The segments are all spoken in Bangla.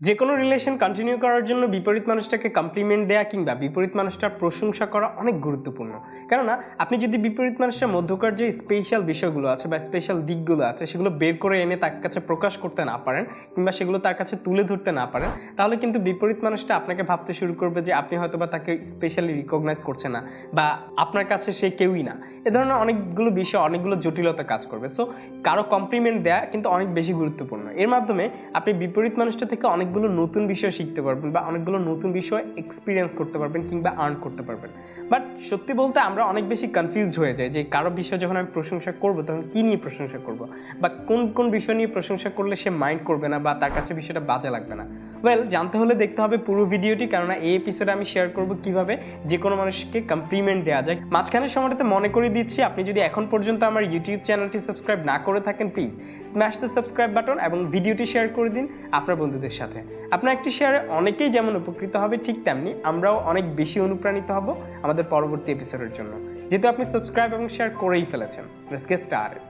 যে কোনো রিলেশন কন্টিনিউ করার জন্য বিপরীত মানুষটাকে কমপ্লিমেন্ট দেয়া কিংবা বিপরীত মানুষটার প্রশংসা করা অনেক গুরুত্বপূর্ণ। কেননা আপনি যদি বিপরীত মানুষের মধ্যকার যে স্পেশাল বিষয়গুলো আছে বা স্পেশাল দিকগুলো আছে সেগুলো বের করে এনে তার কাছে প্রকাশ করতে না পারেন কিংবা সেগুলো তার কাছে তুলে ধরতে না পারেন, তাহলে কিন্তু বিপরীত মানুষটা আপনাকে ভাবতে শুরু করবে যে আপনি হয়তোবা তাকে স্পেশালি রিকগনাইজ করছে না বা আপনার কাছে সে কেউই না। এ ধরনের অনেকগুলো বিষয়, অনেকগুলো জটিলতা কাজ করবে। সো কারো কমপ্লিমেন্ট দেয়া কিন্তু অনেক বেশি গুরুত্বপূর্ণ। এর মাধ্যমে আপনি বিপরীত মানুষটা থেকে অনেকগুলো নতুন বিষয় শিখতে পারবেন বা অনেকগুলো নতুন বিষয় এক্সপিরিয়েন্স করতে পারবেন কিংবা আর্ন করতে পারবেন। বাট সত্যি বলতে আমরা অনেক বেশি কনফিউজড হয়ে যাই যে কারো বিষয় যখন আমি প্রশংসা করব তখন কি নিয়ে প্রশংসা করব বা কোন কোন বিষয় নিয়ে প্রশংসা করলে সে মাইন্ড করবে না বা তার কাছে বিষয়টা বাজে লাগবে না। ওয়েল, জানতে হলে দেখতে হবে পুরো ভিডিওটি, কেননা এই এপিসোডে আমি শেয়ার করব কিভাবে যে কোনো মানুষকে কমপ্লিমেন্ট দেওয়া যায়। মাঝখানের সময়টাতে মনে করে দিচ্ছি, আপনি যদি এখন পর্যন্ত আমার ইউটিউব চ্যানেলটি সাবস্ক্রাইব না করে থাকেন, please smash the subscribe button এবং ভিডিওটি শেয়ার করে দিন আপনার বন্ধুদের সাথে। আপনার একটি শেয়ারে অনেকেই যেমন উপকৃত হবে, ঠিক তেমনি আমরাও অনেক বেশি অনুপ্রাণিত হব আমাদের পরবর্তী এপিসোডের জন্য, যেহেতু আপনি সাবস্ক্রাইব এবং শেয়ার করেই ফেলেছেন। Let's get started.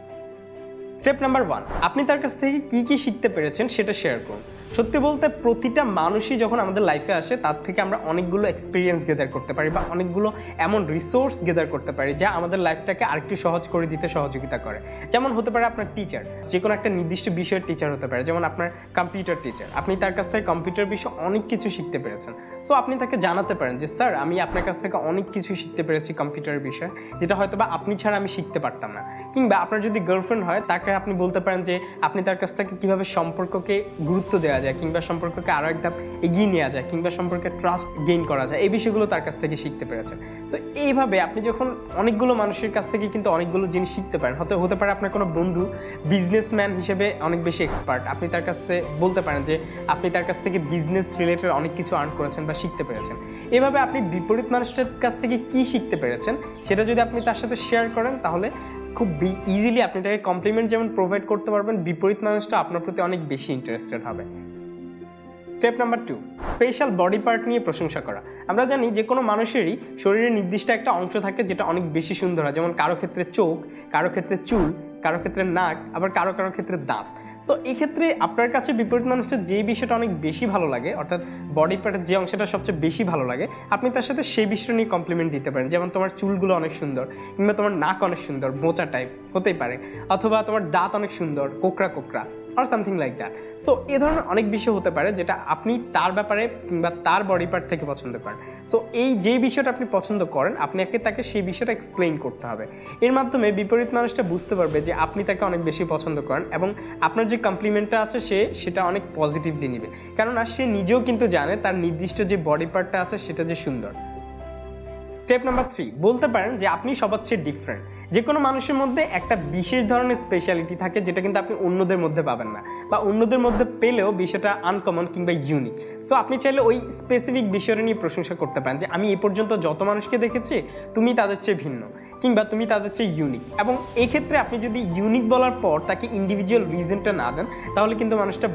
Step number 1, আপনি তার কাছ থেকে কি কি শিখতে পেরেছেন সেটা শেয়ার করুন। সত্যি বলতে প্রতিটা মানুষই যখন আমাদের লাইফে আসে তার থেকে আমরা অনেকগুলো এক্সপিরিয়েন্স গেদার করতে পারি বা অনেকগুলো এমন রিসোর্স গেদার করতে পারি যা আমাদের লাইফটাকে আরেকটু সহজ করে দিতে সহযোগিতা করে। যেমন হতে পারে আপনার টিচার, যে কোনো একটা নির্দিষ্ট বিষয়ের টিচার হতে পারে, যেমন আপনার কম্পিউটার টিচার। আপনি তার কাছ থেকে কম্পিউটার বিষয়ে অনেক কিছু শিখতে পেরেছেন। সো আপনি তাকে জানাতে পারেন যে স্যার, আমি আপনার কাছ থেকে অনেক কিছু শিখতে পেরেছি কম্পিউটারের বিষয়ে, যেটা হয়তো বা আপনি ছাড়া আমি শিখতে পারতাম না। কিংবা আপনার যদি গার্লফ্রেন্ড হয় তাকে আপনি বলতে পারেন যে আপনি তার কাছ থেকে কিভাবে সম্পর্ককে গুরুত্ব দেওয়া যায় কিংবা সম্পর্ককে আরো এক ধাপ এগিয়ে নেওয়া যায় কিংবা সম্পর্কে ট্রাস্ট গেইন করা যায়, এই বিষয়গুলো তার কাছ থেকে শিখতে পেরেছেন। সো এইভাবে আপনি যখন অনেকগুলো মানুষের কাছ থেকে কিন্তু অনেকগুলো জিনিস শিখতে পারেন, হতে পারে আপনার কোনো বন্ধু বিজনেসম্যান হিসেবে অনেক বেশি এক্সপার্ট, আপনি তার কাছে বলতে পারেন যে আপনি তার কাছ থেকে বিজনেস রিলেটেড অনেক কিছু আর্ন করেছেন বা শিখতে পেরেছেন। এভাবে আপনি বিপরীত মানুষটার কাছ থেকে কি শিখতে পেরেছেন সেটা যদি আপনি তার সাথে শেয়ার করেন, তাহলে খুব ইজিলি আপনি তাকে কমপ্লিমেন্ট যেমন প্রোভাইড করতে পারবেন, বিপরীত মানুষটা আপনার প্রতি অনেক বেশি ইন্টারেস্টেড হবে। Step number 2, special body part নিয়ে প্রশংসা করা। আমরা জানি যে কোনো মানুষেরই শরীরের নির্দিষ্ট একটা অংশ থাকে যেটা অনেক বেশি সুন্দর হয়, যেমন কারো ক্ষেত্রে চোখ, কারো ক্ষেত্রে চুল, কারো ক্ষেত্রে নাক, আবার কারো কারো ক্ষেত্রে দাঁত। সো এই ক্ষেত্রে আপনার কাছে বিপরীত মানুষটা যে বিষয়টা অনেক বেশি ভালো লাগে, অর্থাৎ বডি পার্টের যে অংশটা সবচেয়ে বেশি ভালো লাগে, আপনি তার সাথে সেই বিষয়টা নিয়ে কমপ্লিমেন্ট দিতে পারেন। যেমন তোমার চুলগুলো অনেক সুন্দর, কিংবা তোমার নাক অনেক সুন্দর, বোঁচা টাইপ হতেই পারে, অথবা তোমার দাঁত অনেক সুন্দর, কোকড়া কোকড়া, আর সামথিং লাইক দ্যাট। সো এই ধরনের অনেক বিষয় হতে পারে যেটা আপনি তার ব্যাপারে কিংবা তার বডি পার্ট থেকে পছন্দ করেন। সো এই যে বিষয়টা আপনি পছন্দ করেন, আপনাকে তাকে সেই বিষয়টা এক্সপ্লেইন করতে হবে। এর মাধ্যমে বিপরীত মানুষটা বুঝতে পারবে যে আপনি তাকে অনেক বেশি পছন্দ করেন এবং আপনার যে কমপ্লিমেন্টটা আছে সেটা অনেক পজিটিভলি নেবে, কেননা সে নিজেও কিন্তু জানে তার নির্দিষ্ট যে বডি পার্টটা আছে সেটা যে সুন্দর। স্টেপ নাম্বার 3, বলতে পারেন যে আপনি সবার চেয়ে ডিফারেন্ট। যে কোনো মানুষের মধ্যে একটা বিশেষ ধরনের স্পেশালিটি থাকে যেটা কিন্তু আপনি অন্যদের মধ্যে পাবেন না, বা অন্যদের মধ্যে পেলেও বিষয়টা আনকমন কিংবা ইউনিক। সো আপনি চাইলে ওই স্পেসিফিক বিষয়টা নিয়ে প্রশংসা করতে পারেন যে আমি এ পর্যন্ত যত মানুষকে দেখেছি তুমি তাদের চেয়ে ভিন্ন কিংবা তুমি তাদের চেয়ে ইউনিক। এবং এই ক্ষেত্রে আপনি যদি ইউনিক বলার পর তাকে ইন্ডিভিজুয়াল রিজনটা না দেন, তাহলে কিন্তু মানুষটা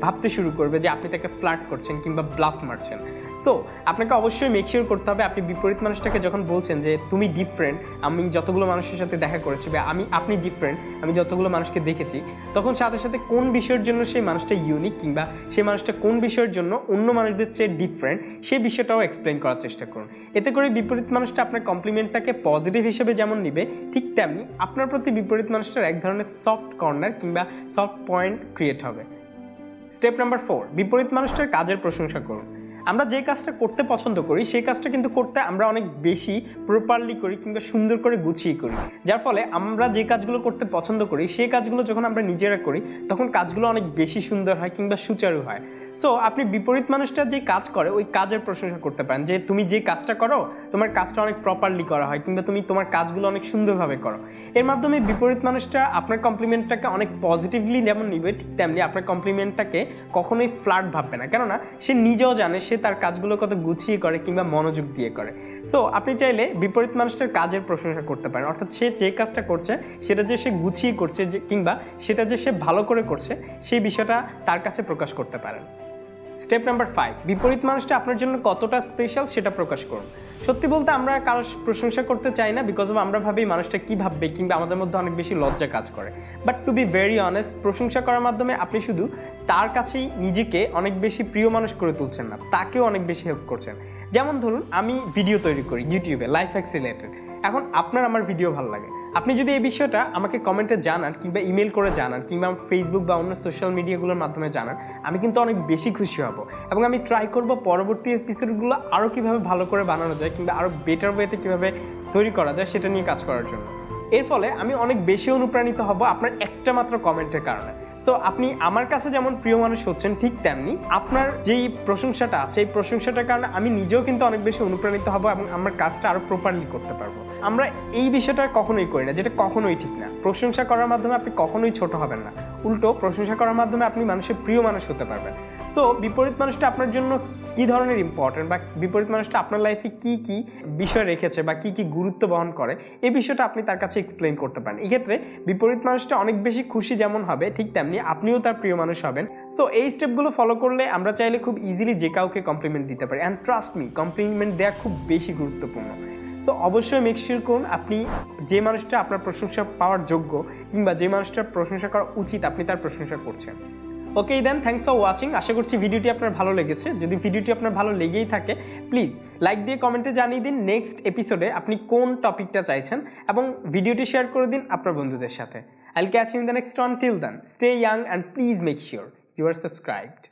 ভাবতে শুরু করবে যে আপনি তাকে ফ্লার্ট করছেন কিংবা ব্লাফ মারছেন। সো আপনাকে অবশ্যই মেক শিওর করতে হবে আপনি বিপরীত মানুষটাকে যখন বলছেন যে তুমি ডিফারেন্ট, আমি যতগুলো মানুষের সাথে দেখা করেছি বা আপনি ডিফারেন্ট, আমি যতগুলো মানুষকে দেখেছি, তখন সাথে সাথে কোন বিষয়ের জন্য সেই মানুষটা ইউনিক কিংবা সেই মানুষটা কোন বিষয়ের জন্য অন্য মানুষদের চেয়ে ডিফারেন্ট সেই বিষয়টাও এক্সপ্লেইন করার চেষ্টা করুন। এতে করে বিপরীত মানুষটা আপনার কমপ্লিমেন্টটাকে পজিটিভ হিসেবে যেমন নিবে, ঠিক তেমনি আপনার প্রতি বিপরীত মানুষটার এক ধরনের সফট কর্নার কিংবা সফট পয়েন্ট ক্রিয়েট হবে। স্টেপ নাম্বার 4, বিপরীত মানুষটার কাজের প্রশংসা করুন। আমরা যে কাজটা করতে পছন্দ করি সেই কাজটা কিন্তু করতে আমরা অনেক বেশি প্রপারলি করি কিংবা সুন্দর করে গুছিয়ে করি, যার ফলে আমরা যে কাজগুলো করতে পছন্দ করি সেই কাজগুলো যখন আমরা নিজেরা করি তখন কাজগুলো অনেক বেশি সুন্দর হয় কিংবা সুচারু হয়। সো আপনি বিপরীত মানুষটা যে কাজ করে ওই কাজের প্রশংসা করতে পারেন যে তুমি যে কাজটা করো তোমার কাজটা অনেক প্রপারলি করা হয় কিংবা তুমি তোমার কাজগুলো অনেক সুন্দরভাবে করো। এর মাধ্যমে বিপরীত মানুষটা আপনার কমপ্লিমেন্টটাকে অনেক পজিটিভলি যেমন নিবে, ঠিক তেমনি আপনার কমপ্লিমেন্টটাকে কখনোই ফ্ল্যাট ভাববে না, কেননা সে নিজেও জানে সে তার কাজগুলো কত গুছিয়ে করে কিংবা মনোযোগ দিয়ে করে। সো আপনি চাইলে বিপরীত মানুষটার কাজের প্রশংসা করতে পারেন, অর্থাৎ সে যে কাজটা করছে সেটা যে সে গুছিয়ে করছে কিংবা সেটা যে সে ভালো করে করছে সেই বিষয়টা তার কাছে প্রকাশ করতে পারেন। স্টেপ নাম্বার 5, বিপরীত মানুষটা আপনার জন্য কতটা স্পেশাল সেটা প্রকাশ করুন। সত্যি বলতে আমরা কারো প্রশংসা করতে চাই না, বিকজ অফ আমরা ভাবি মানুষটা কি ভাববে কিংবা আমাদের মধ্যে অনেক বেশি লজ্জা কাজ করে। But to be very honest, প্রশংসা করার মাধ্যমে আপনি শুধু তার কাছেই নিজেকে অনেক বেশি প্রিয় মানুষ করে তুলছেন না, তাকেও অনেক বেশি হেল্প করছেন। যেমন ধরুন, আমি ভিডিও তৈরি করি ইউটিউবে লাইফ হ্যাকস রিলেটেড। এখন আপনার আমার ভিডিও ভালো লাগে, আপনি যদি এই বিষয়টা আমাকে কমেন্টে জানান কিংবা ইমেল করে জানান কিংবা ফেসবুক বা অন্য সোশ্যাল মিডিয়াগুলোর মাধ্যমে জানান, আমি কিন্তু অনেক বেশি খুশি হব এবং আমি ট্রাই করব পরবর্তী এপিসোডগুলো আরও কীভাবে ভালো করে বানানো যায় কিংবা আরও বেটার ওয়েতে কীভাবে তৈরি করা যায় সেটা নিয়ে কাজ করার জন্য। এর ফলে আমি অনেক বেশি অনুপ্রাণিত হব আপনার একটা মাত্র কমেন্টের কারণে। সো আপনি আমার কাছে যেমন প্রিয় মানুষ হচ্ছেন, ঠিক তেমনি আপনার যেই প্রশংসাটা আছে এই প্রশংসাটার কারণে আমি নিজেও কিন্তু অনেক বেশি অনুপ্রাণিত হব এবং আমার কাজটা আরো প্রপারলি করতে পারবো। আমরা এই বিষয়টা কখনোই করি না, যেটা কখনোই ঠিক না। প্রশংসা করার মাধ্যমে আপনি কখনোই ছোট হবেন না, উল্টো প্রশংসা করার মাধ্যমে আপনি মানুষের প্রিয় মানুষ হতে পারবেন। সো বিপরীত মানুষটা আপনার জন্য কি ধরনের ইম্পর্টেন্ট বা বিপরীত মানুষটা আপনার লাইফে কি কি বিষয় রেখেছে বা কি কি গুরুত্ব বহন করে, এই বিষয়টা আপনি তার কাছে এক্সপ্লেইন করতে পারেন। এক্ষেত্রে বিপরীত মানুষটা অনেক বেশি খুশি যেমন হবে, ঠিক তেমনি আপনিও তার প্রিয় মানুষ হবেন। সো এই স্টেপগুলো ফলো করলে আমরা চাইলে খুব ইজিলি যে কাউকে কমপ্লিমেন্ট দিতে পারি। অ্যান্ড ট্রাস্ট মি, কমপ্লিমেন্ট দেওয়া খুব বেশি গুরুত্বপূর্ণ। সো অবশ্যই মেক শিওর করুন আপনি যে মানুষটা আপনার প্রশংসা পাওয়ার যোগ্য কিংবা যে মানুষটার প্রশংসা করা উচিত আপনি তার প্রশংসা করছেন। ওকে দেন, থ্যাংকস ফর ওয়াচিং। আশা করছি ভিডিওটি আপনার ভালো লেগেছে। যদি ভিডিওটি আপনার ভালো লেগেই থাকে, প্লিজ লাইক দিয়ে কমেন্টে জানিয়ে দিন নেক্সট এপিসোডে আপনি কোন টপিকটা চাইছেন এবং ভিডিওটি শেয়ার করে দিন আপনার বন্ধুদের সাথে। I'll catch you in the next one. Till then, stay young and please make sure you are subscribed.